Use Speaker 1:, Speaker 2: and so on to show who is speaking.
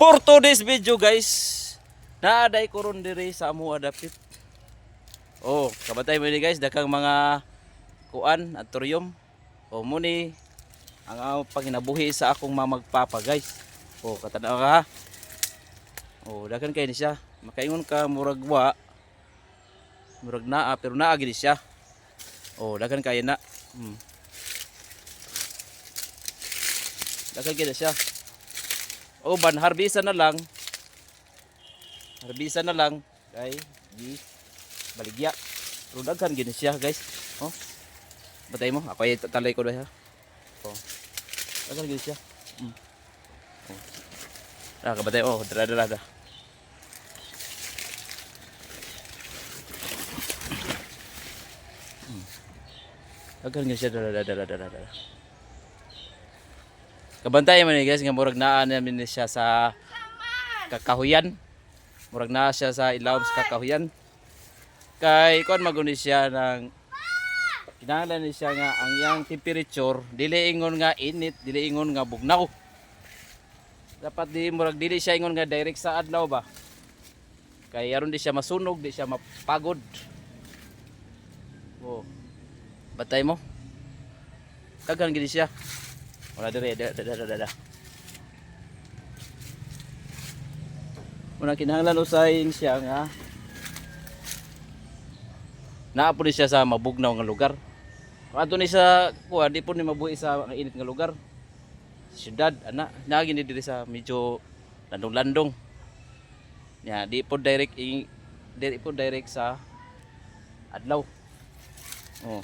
Speaker 1: For today's video guys, naaday ko ron diri sa amo adapit. Oh, kabatay mo ni guys, dakang mga kuan at turyom. Oh, muni ang panginabuhi sa akong mamagpapa guys. Oh, katanaw ka ha. Oh, dakan kay ni siya. Makaingon ka murag wa. Murag naa pero naa gid siya. Oh, dakan kay na. Dakan kay na siya. Oh, ban harbisan na lang. Harbisan na lang kay di baligya. Pero daghan gid siya, guys. Oh. Batay mo, ako ay talay ko daw ha. Oh. Daghan gid siya. Oh. Kabatay oh, dara. Daghan gid siya dara. Kabantay man ni guys nga murag naa namin siya sa kakahuyan. Murag naa siya sa ilawom sa kakahuyan. Kay kon maguni siya ng kinahanglan ni siya nga ang iyang temperature dili ingon nga init, dili ingon nga bugnaw. Dapat di murag dili siya ingon nga direct sa adlaw ba. Kay aron di siya masunog, di siya mapagod. Oh. Batay mo. Daghan gid siya. Wala dire, da. Muna kinahanglan usahin siya nga naa po siya sa mabugnaw nga lugar. Ato ni sa kuha, di po ni mabuhi sa init nga lugar. Syudad, ana, nagin diri sa medyo landong-landong. Ya, di po direct sa adlaw. Oh.